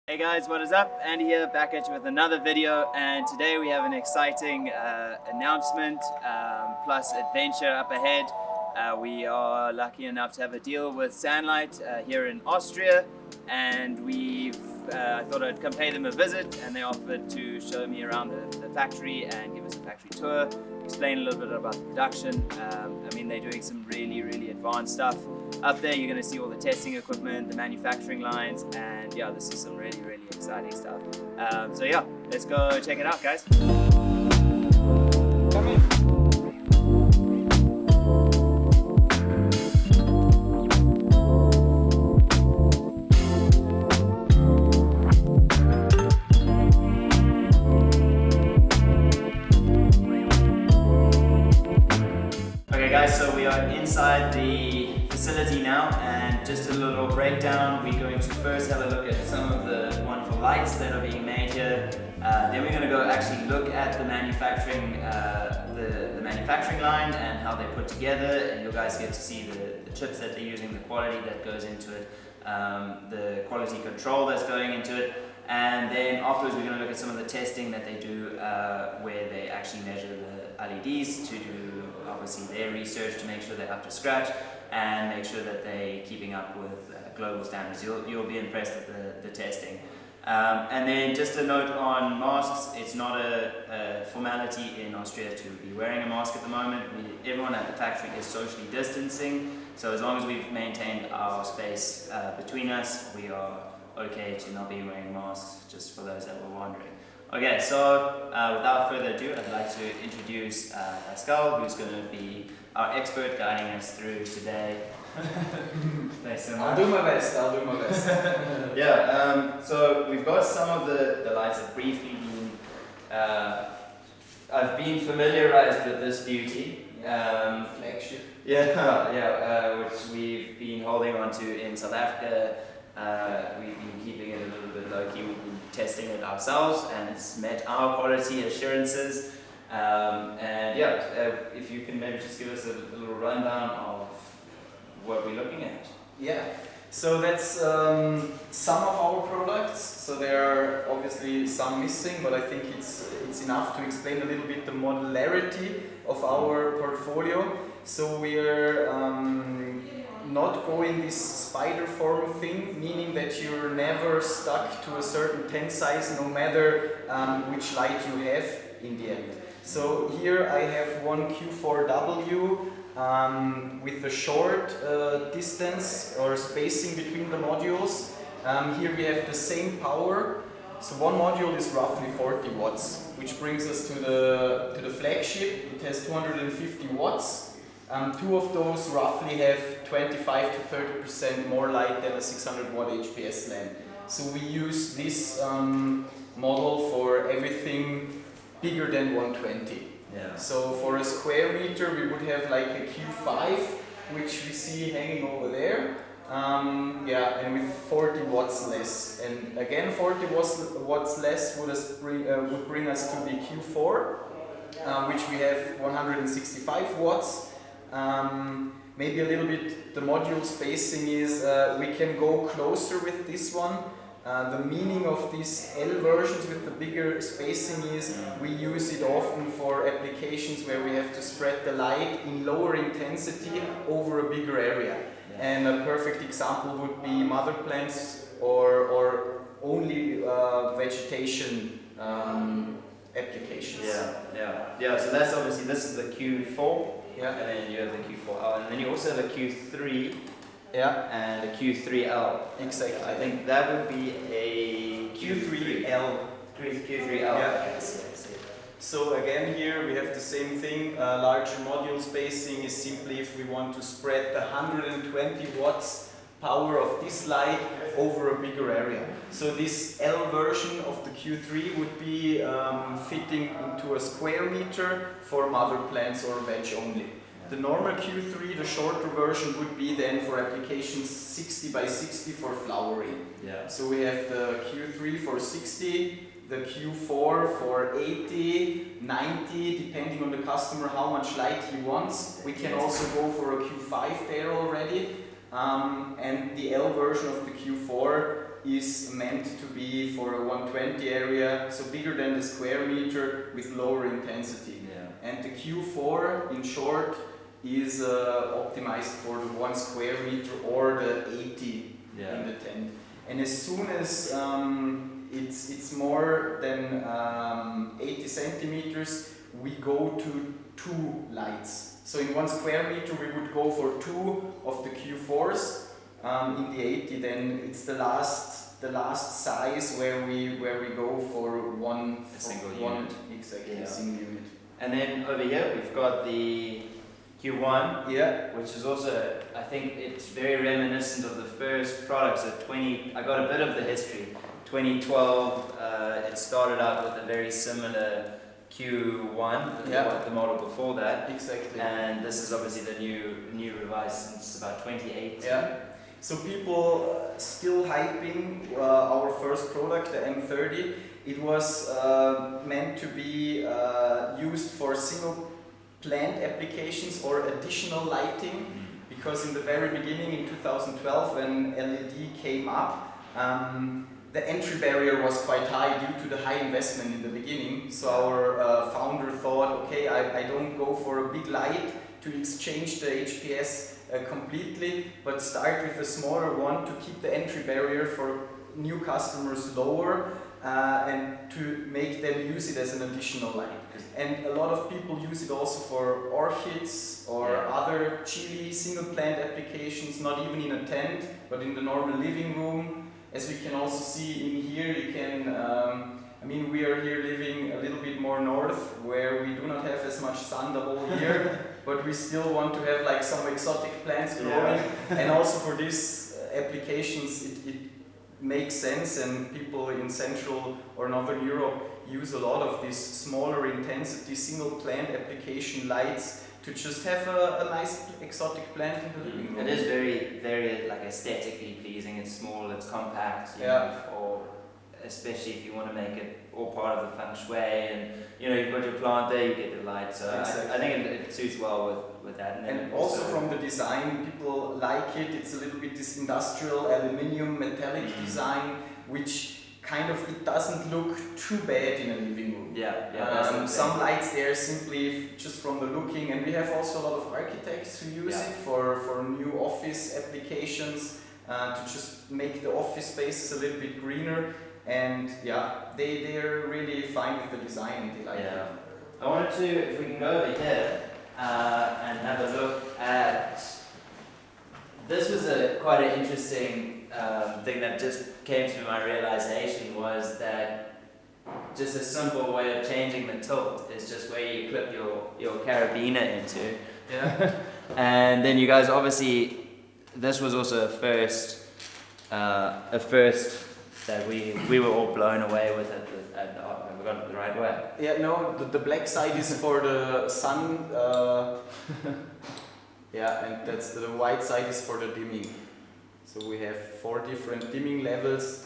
Hey guys, what is up? Andy here, back at you with another video, and today we have an exciting announcement plus adventure up ahead. We are lucky enough to have a deal with SANLIGHT here in Austria, and I thought I'd come pay them a visit, and they offered to show me around the factory and give us a factory tour, explain a little bit about the production. I mean, they're doing some really advanced stuff. Up there you're going to see all the testing equipment, the manufacturing lines, and yeah, this is some really exciting stuff. So yeah, let's go check it out, guys. Come in. Okay guys, so we are inside the facility now, and just a little breakdown. We're going to first have a look at some of the wonderful lights that are being made here. Then we're going to go actually look at the manufacturing the manufacturing line and how they're put together, and you guys get to see the chips that they're using, the quality that goes into it, the quality control that's going into it. And then afterwards we're going to look at some of the testing that they do where they actually measure the LEDs to do obviously their research to make sure they're up to scratch and make sure that they're keeping up with global standards. You'll be impressed with the testing. And then just a note on masks, it's not a formality in Austria to be wearing a mask at the moment. Everyone at the factory is socially distancing, so as long as we've maintained our space between us, we are okay to not be wearing masks, just for those that were wondering. Okay, so without further ado, I'd like to introduce Pascal, who's going to be our expert guiding us through today. Thanks so much. I'll do my best. Yeah, so we've got some of the lights that briefly been, I've been familiarized with this beauty. Flagship. Which we've been holding on to in South Africa. We've been keeping it a little bit low-key. We've been testing it ourselves, and it's met our quality assurances. If you can maybe just give us a little rundown of what we're looking at. Yeah, so that's some of our products. So there are obviously some missing, but I think it's enough to explain a little bit the modularity of our portfolio. So we're not going this spider form thing, meaning that you're never stuck to a certain tent size no matter which light you have in the end. So here I have one Q4W with a short distance or spacing between the modules. Here we have the same power. So one module is roughly 40 watts, which brings us to the flagship. It has 250 watts. Two of those roughly have 25 to 30% more light than a 600 watt HPS lamp. So we use this model for everything bigger than 120. Yeah. So for a square meter we would have like a Q5, which we see hanging over there. And with 40 watts less. And again, 40 watts less would bring us to the Q4, which we have 165 watts. Maybe a little bit the module spacing is we can go closer with this one. The meaning of these L versions with the bigger spacing is we use it often for applications where we have to spread the light in lower intensity over a bigger area. Yeah. And a perfect example would be mother plants or only vegetation applications. Yeah. So that's obviously, this is the Q4. Yeah. And then you have the Q4L, and then you also have the Q3. Yeah. And a Q3L. Exactly. I think that would be a Q3L. Q3L. Yeah. Yes. So again here we have the same thing. Larger module spacing is simply if we want to spread the 120 watts power of this light over a bigger area. So this L version of the Q3 would be fitting into a square meter for mother plants or veg only. The normal Q3, the shorter version, would be then for applications 60 by 60 for flowering. Yeah. So we have the Q3 for 60, the Q4 for 80, 90, depending on the customer how much light he wants. We can also go for a Q5 there already. And the L version of the Q4 is meant to be for a 120 area, so bigger than the square meter with lower intensity. Yeah. And the Q4, in short, is optimized for the 1 square meter or the 80 in the tent. And as soon as it's more than 80 centimeters, we go to 2 lights. So in 1 square meter we would go for 2 of the Q4s. In the 80, then it's the last size where we go for a single unit. Exactly, a single unit. And then over here we've got the Q1, which is also, I think it's very reminiscent of the first products of I got a bit of the history. 2012, it started out with a very similar Q1, the model before that. Exactly. And this is obviously the new revised since about 2018. Yeah. So people still hyping our first product, the M30. It was meant to be used for single plant applications or additional lighting, because in the very beginning in 2012 when LED came up, the entry barrier was quite high due to the high investment in the beginning. So our founder thought, okay, I don't go for a big light to exchange the HPS completely, but start with a smaller one to keep the entry barrier for new customers lower and to make them use it as an additional light. And a lot of people use it also for orchids or other chili single plant applications, not even in a tent, but in the normal living room. As we can also see in here, you can, I mean, we are here living a little bit more north, where we do not have as much sun the whole year, but we still want to have like some exotic plants growing. And also for these applications, it makes sense, and people in Central or Northern Europe use a lot of these smaller intensity single plant application lights to just have a nice exotic plant in the living room. It is very, very like aesthetically pleasing. It's small, it's compact, you know, or especially if you want to make it all part of the feng shui, and you know, you've got your plant there, you get the light. So I think it suits well with that. And also from the design, people like it. It's a little bit this industrial aluminium metallic design, which kind of, it doesn't look too bad in a living room. Some lights there simply just from the looking, and we have also a lot of architects who use it for new office applications to just make the office spaces a little bit greener, and they're really fine with the design and they like it. I wanted to, if we can go over here and have a look at, this was quite an interesting thing that just came to my realization, was that just a simple way of changing the tilt is just where you clip your carabiner into. And then you guys obviously, this was also a first that we were all blown away with it. We got it the right way. Yeah, no, the black side is for the sun. And that's the white side is for the dimming. So we have 4 different dimming levels.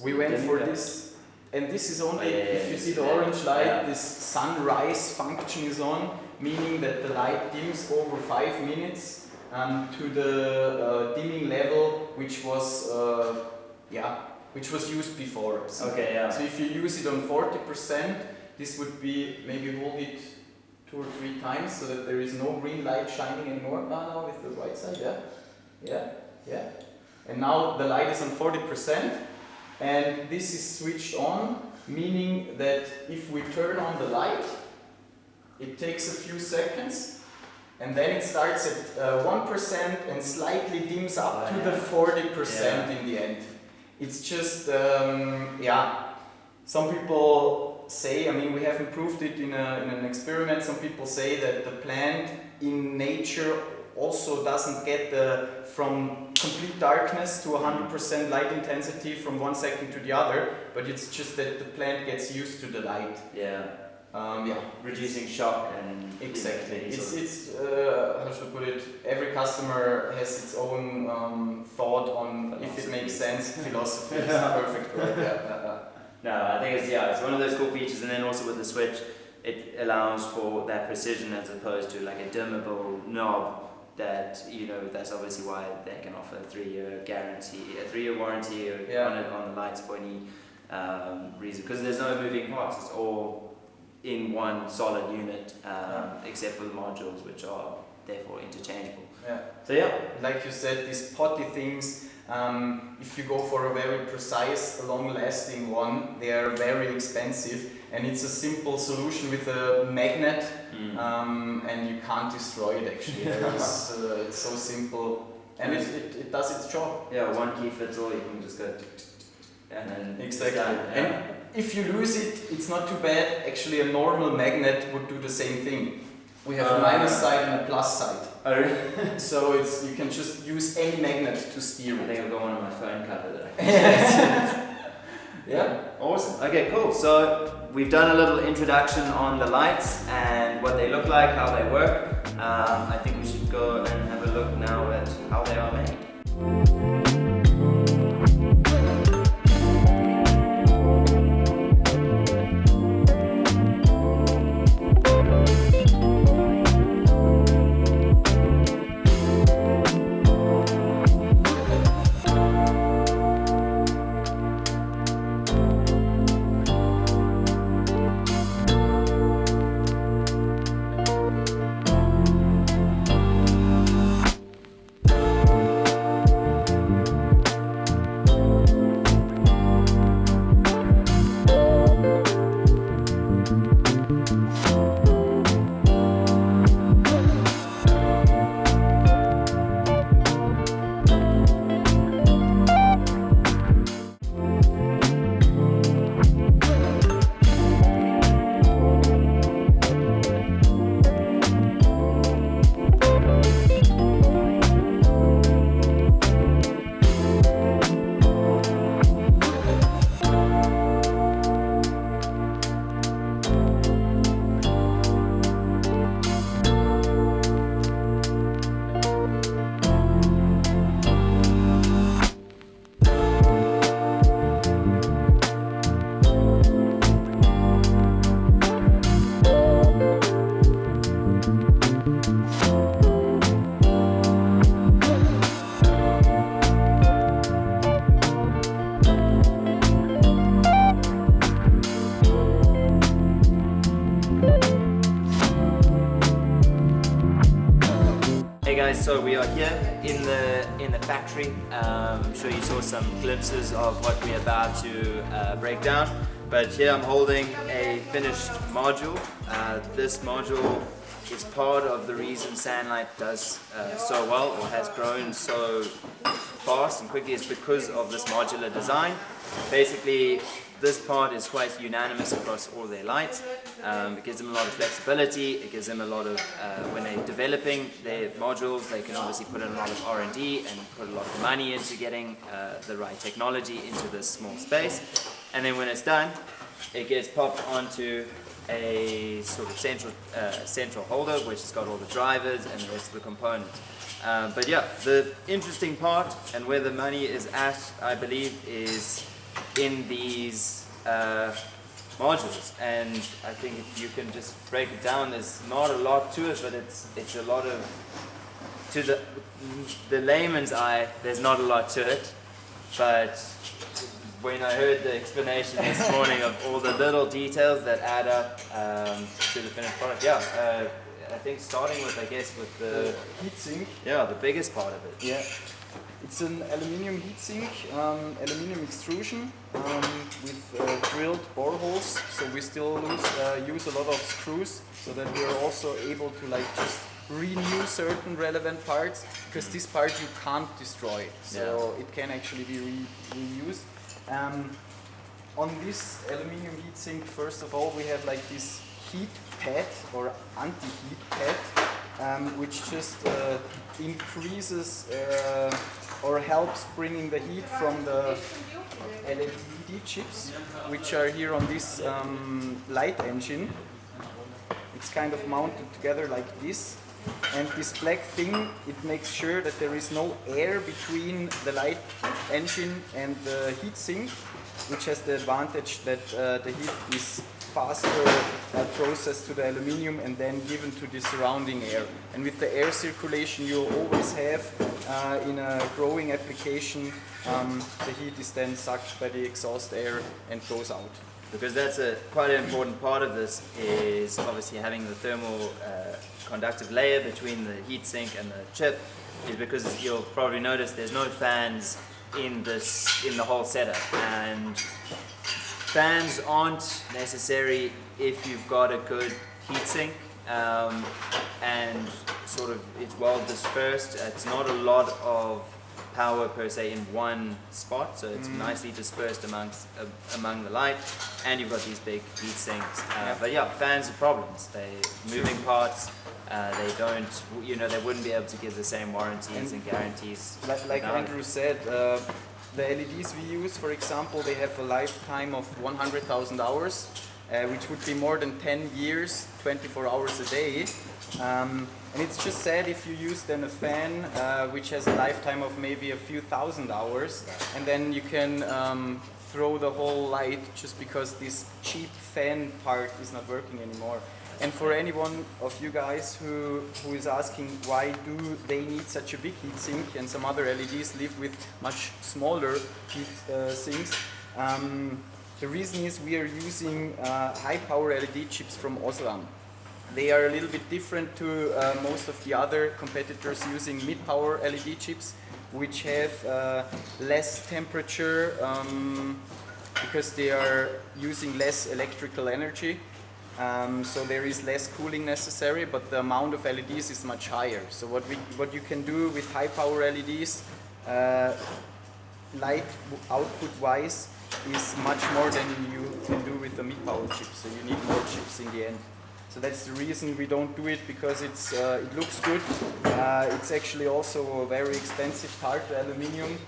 We went for this, and this is only, if you see the orange light, this sunrise function is on, meaning that the light dims over 5 minutes to the dimming level, which was used before. So, so if you use it on 40%, this would be, maybe hold it 2 or 3 times so that there is no green light shining anymore. No, with the white side, And now the light is on 40%, and this is switched on, meaning that if we turn on the light, it takes a few seconds, and then it starts at 1% and slightly dims up to the 40% in the end. It's just, some people say, I mean, we have improved it in an experiment, some people say that the plant in nature also doesn't get from complete darkness to 100% light intensity from 1 second to the other, but it's just that the plant gets used to the light. Reducing shock and exactly. It's how should I put it? Every customer has its own thought on if it makes sense. Philosophy is the perfect word. No, I think it's one of those cool features, and then also with the switch, it allows for that precision as opposed to like a dimmable knob. that, you know, that's obviously why they can offer a 3-year guarantee, a 3-year warranty on the lights for any reason, because there's no moving parts. It's all in one solid unit, except for the modules, which are therefore interchangeable. Yeah. So yeah, like you said, these potty things, if you go for a very precise, long-lasting one, they are very expensive, and it's a simple solution with a magnet, and you can't destroy it actually. It's so simple, and it does its job. Yeah, one key fits all. You can just go and then exactly. And if you lose it, it's not too bad. Actually, a normal magnet would do the same thing. We have a minus side and a plus side. Oh, really? So you can just use any magnet to steer it. I think I've got one on my phone cover there. Yeah, awesome. Okay, cool. So we've done a little introduction on the lights and what they look like, how they work. I think we should go and have a look now at how they are made. So we are here in the factory. I'm sure you saw some glimpses of what we're about to break down. But here I'm holding a finished module. This module is part of the reason SANLIGHT does so well, or has grown so fast and quickly, is because of this modular design. Basically, this part is quite unanimous across all their lights. It gives them a lot of flexibility. It gives them a lot of, when they're developing their modules, they can obviously put in a lot of R&D and put a lot of money into getting the right technology into this small space. And then when it's done, it gets popped onto a sort of central holder, which has got all the drivers and the rest of the components. But yeah, the interesting part and where the money is at, I believe, is in these modules. And I think if you can just break it down, there's not a lot to it, but it's a lot of, to the layman's eye, there's not a lot to it. But when I heard the explanation this morning of all the little details that add up to the finished product, yeah, I think starting with, I guess, with the heatsink. Yeah, the biggest part of it. Yeah, it's an aluminium heatsink, aluminium extrusion with drilled boreholes. So we still use a lot of screws, so that we are also able to just renew certain relevant parts, because this part you can't destroy, so it can actually be reused. On this aluminium heatsink, first of all, we have this heat pad or anti-heat pad, which just increases or helps bringing the heat from the LED chips, which are here on this light engine. It's kind of mounted together like this. And this black thing, it makes sure that there is no air between the light engine and the heatsink, which has the advantage that the heat is faster process to the aluminum and then given to the surrounding air. And with the air circulation you always have in a growing application, the heat is then sucked by the exhaust air and goes out. Because that's quite an important part of this, is obviously having the thermal conductive layer between the heatsink and the chip, is because you'll probably notice there's no fans in the whole setup, and fans aren't necessary if you've got a good heatsink and sort of it's well dispersed. It's not a lot of power per se in one spot, so it's nicely dispersed among the light, and you've got these big heat sinks. But yeah, fans are problems. They moving parts. They don't, they wouldn't be able to give the same warranties and guarantees. Like Andrew said, the LEDs we use, for example, they have a lifetime of 100,000 hours, which would be more than 10 years, 24 hours a day. And it's just sad if you use then a fan which has a lifetime of maybe a few thousand hours, and then you can throw the whole light just because this cheap fan part is not working anymore. And for anyone of you guys who is asking why do they need such a big heat sink and some other LEDs live with much smaller heat sinks, the reason is we are using high power LED chips from Osram. They are a little bit different to most of the other competitors using mid-power LED chips, which have less temperature because they are using less electrical energy. So there is less cooling necessary, but the amount of LEDs is much higher. So what you can do with high power LEDs, light output wise, is much more than you can do with the mid-power chips. So you need more chips in the end. So that's the reason we don't do it, because it looks good. It's actually also a very expensive part, the aluminium.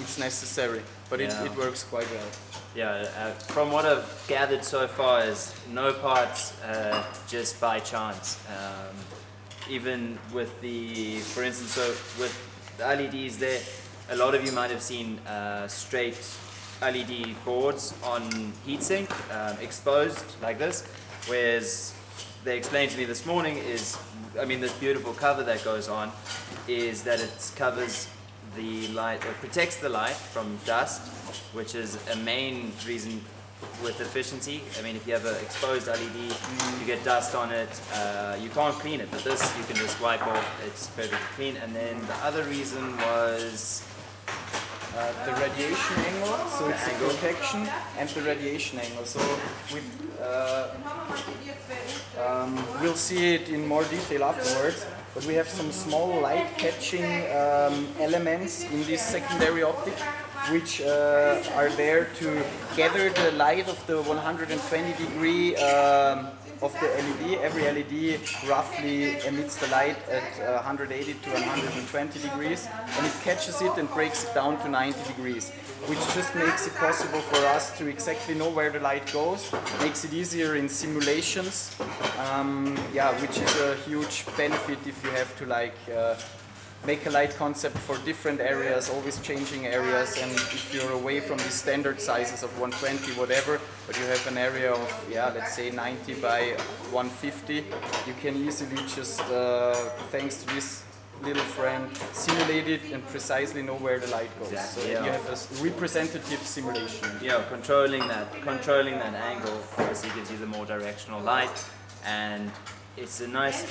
It's necessary, but it works quite well. Yeah, from what I've gathered so far is no parts just by chance. Even with for instance, so with the LEDs there, a lot of you might have seen straight LED boards on heatsink, exposed like this, whereas they explained to me this morning is, this beautiful cover that goes on is that it covers the light, or protects the light from dust, which is a main reason with efficiency. If you have an exposed LED, you get dust on it, you can't clean it, but this you can just wipe off, it's perfectly clean. And then the other reason was the radiation angle, so it's the protection and the radiation angle. So we'll see it in more detail afterwards, but we have some small light catching elements in this secondary optic, which are there to gather the light of the 120 degree of the LED. Every LED roughly emits the light at 180 to 120 degrees, and it catches it and breaks it down to 90 degrees, which just makes it possible for us to exactly know where the light goes, makes it easier in simulations, which is a huge benefit if you have to make a light concept for different areas, always changing areas, and if you're away from the standard sizes of 120 whatever, but you have an area of, let's say 90 by 150, you can easily just, thanks to this little friend, simulate it and precisely know where the light goes. Exactly, so you have a representative simulation. Yeah, controlling that angle obviously gives you the more directional light, and it's a nice,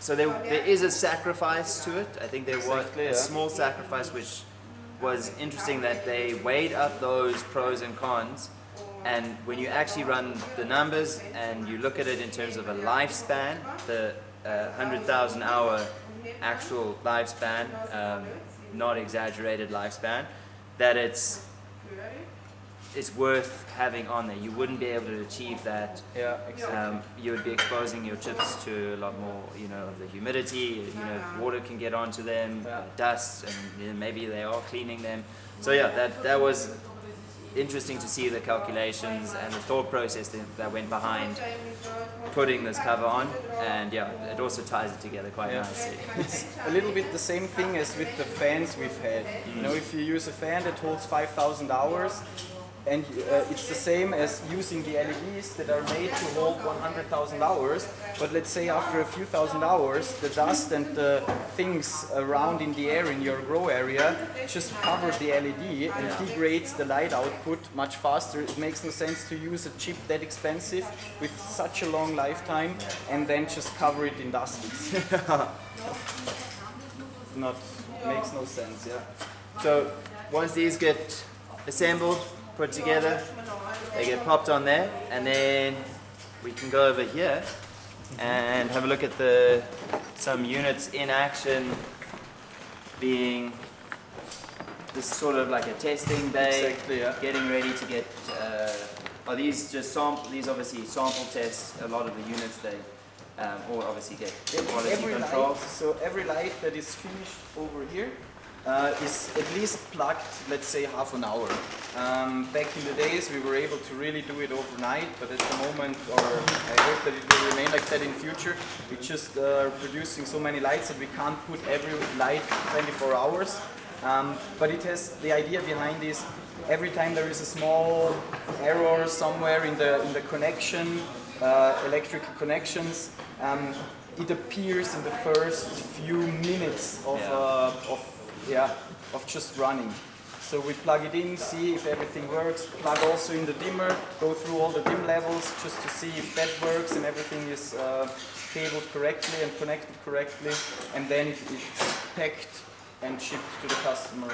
there is a sacrifice to it. I think there was a small sacrifice, which was interesting, that they weighed up those pros and cons, and when you actually run the numbers and you look at it in terms of a lifespan, the 100,000 hour actual lifespan, not exaggerated lifespan, that it's worth having on there. You wouldn't be able to achieve that. Yeah, exactly. You would be exposing your chips to a lot more, of the humidity. Water can get onto them, dust, and maybe they are cleaning them. So that was interesting to see the calculations and the thought process that went behind putting this cover on, and it also ties it together quite nicely. It's a little bit the same thing as with the fans we've had. If you use a fan that holds 5,000 hours, and it's the same as using the LEDs that are made to hold 100,000 hours, but let's say after a few thousand hours, the dust and the things around in the air in your grow area just cover the LED and degrades the light output much faster. It makes no sense to use a chip that expensive with such a long lifetime and then just cover it in dust. Makes no sense, yeah. So once these get assembled, put together, they get popped on there, and then we can go over here and have a look at some units in action, being this is sort of like a testing bay, Exactly, yeah. getting ready to get. Are these just these obviously sample tests? A lot of the units they, or obviously get quality control. Light, so every light that is finished over here is at least plugged, let's say, half an hour. Back in the days we were able to really do it overnight, but at the moment, or I hope that it will remain like that in future, we're just producing so many lights that we can't put every light 24 hours. But it has, the idea behind this, every time there is a small error somewhere in the connection, electrical connections, it appears in the first few minutes of just running. So we plug it in, see if everything works, plug also in the dimmer, go through all the dim levels just to see if that works and everything is cabled correctly and connected correctly, and then it's packed and shipped to the customer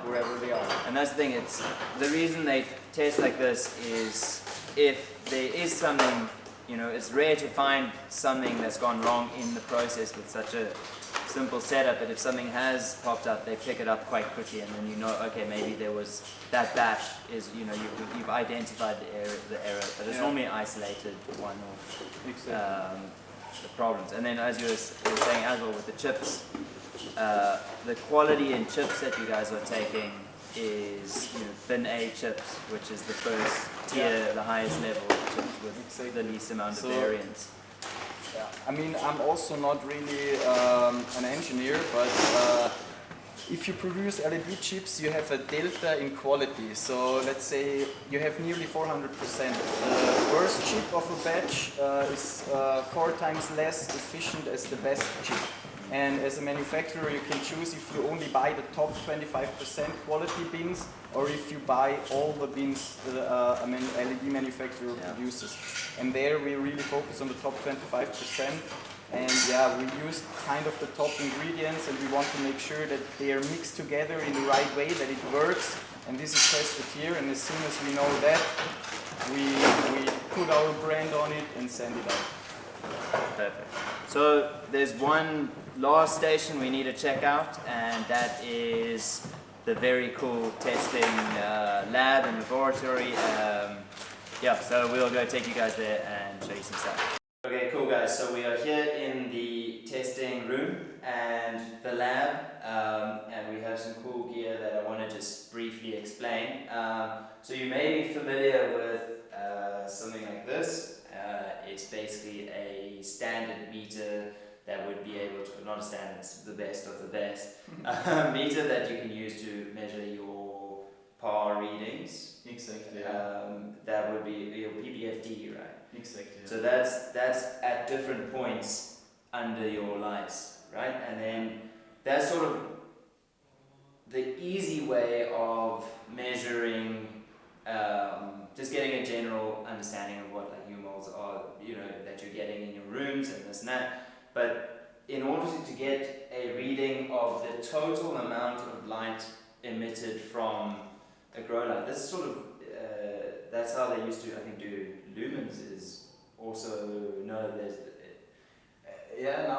wherever they are. And that's the thing, it's the reason they test like this is if there is something, you know, it's rare to find something that's gone wrong in the process with such a simple setup, but if something has popped up, they pick it up quite quickly, and then you know, okay, maybe there was that batch is, you know, you've identified the error, but it's normally an isolated one of the problems. And then as you were saying as well with the chips, the quality in chips that you guys are taking is, you know, thin A chips, which is the first tier, the highest level of chips with the least amount of variance. Yeah. I mean, I'm also not really an engineer, but if you produce LED chips, you have a delta in quality. So let's say you have nearly 400%. The worst chip of a batch is 4 times less efficient as the best chip. And as a manufacturer, you can choose if you only buy the top 25% quality bins, or if you buy all the bins that a LED manufacturer produces. And there we really focus on the top 25%. And yeah, we use kind of the top ingredients, and we want to make sure that they are mixed together in the right way, that it works. And this is tested here, and as soon as we know that, we put our brand on it and send it out. Perfect. So there's one last station we need to check out, and that is the very cool testing lab and laboratory. So we'll go take you guys there and show you some stuff. Okay, cool guys, so we are here in the testing room and the lab, and we have some cool gear that I want to just briefly explain. So you may be familiar with something like this. It's basically a standard meter that would be able to, not a standard, it's the best of the best, meter that you can use to measure your power readings. Exactly. That would be your PPFD, right? Exactly. So that's at different points under your lights, right? And then that's sort of the easy way of measuring, just getting a general understanding of what like U-moles are, you know, that you're getting in your rooms and this and that. But in order to get a reading of the total amount of light emitted from a grow light, this is sort of, that's how they used to, I think, do lumens, is also, now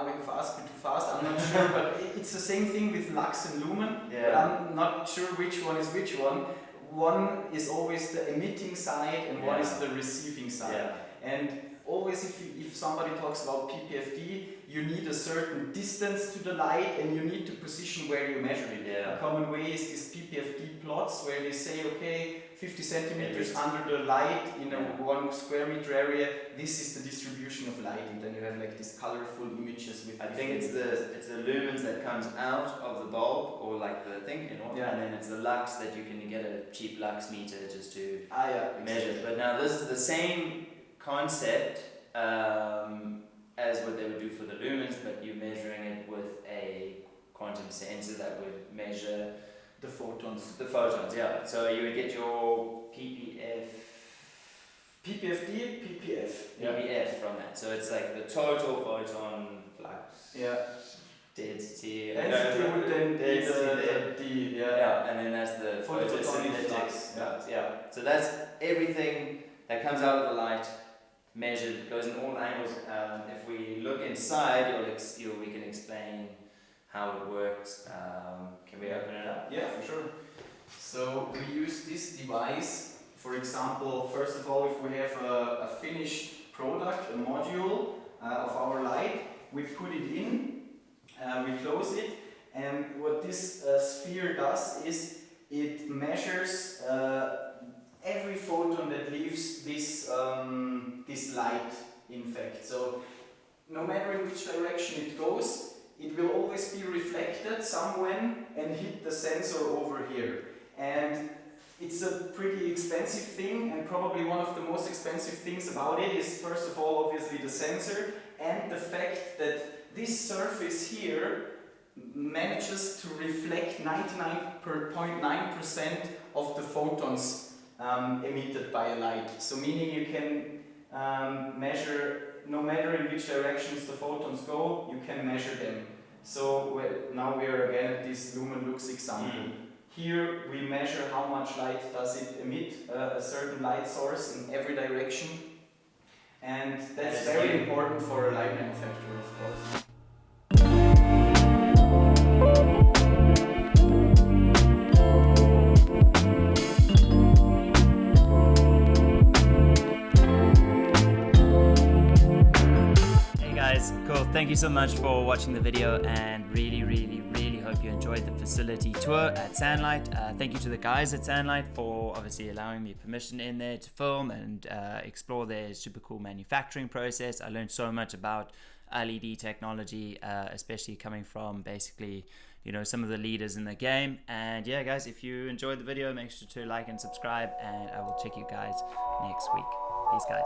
we've asked me too fast, I'm not sure, but it's the same thing with lux and lumen. But I'm not sure which one is which one. One is always the emitting side and one is the receiving side. And always if somebody talks about PPFD, you need a certain distance to the light and you need to position where you measure it. Yeah. A common way is these PPFD plots where they say, okay, 50 centimeters under the light in a 1 square meter area, this is the distribution of light, and then you have like these colorful images with. I think it's the lumens that comes out of the bulb, or like the thing, you know, and then it's the lux that you can get a cheap lux meter just to measure. Exactly. But now this is the same concept as what they would do for the lumens, but you're measuring it with a quantum sensor that would measure the photons. The photons, yeah. So you would get your PPF from that. So it's like the total photon flux. Yeah. Density. Density would then be yeah, and then that's the photonic flux. Yeah. So that's everything that comes out of the light, measured, goes in all angles. If we look inside, we can explain how it works. Can we open it up? Yeah, for sure. So we use this device, for example, first of all, if we have a finished product, a module of our light, we put it in, we close it, and what this sphere does is it measures every photon that leaves this light, in fact. So no matter in which direction it goes, it will always be reflected somewhere and hit the sensor over here. And it's a pretty expensive thing, and probably one of the most expensive things about it is, first of all, obviously the sensor, and the fact that this surface here manages to reflect 99.9% of the photons emitted by a light. So meaning you can measure, no matter in which directions the photons go, you can measure them. So now we are again at this lumen lux example. Here we measure how much light does it emit, a certain light source in every direction. And that's very important for a light manufacturer, of course. Cool, thank you so much for watching the video, and really hope you enjoyed the facility tour at SANLIGHT. Thank you to the guys at SANLIGHT for obviously allowing me permission in there to film and explore their super cool manufacturing process. I learned so much about LED technology, especially coming from basically, you know, some of the leaders in the game. And yeah guys, if you enjoyed the video, make sure to like and subscribe, and I will check you guys next week. Peace guys.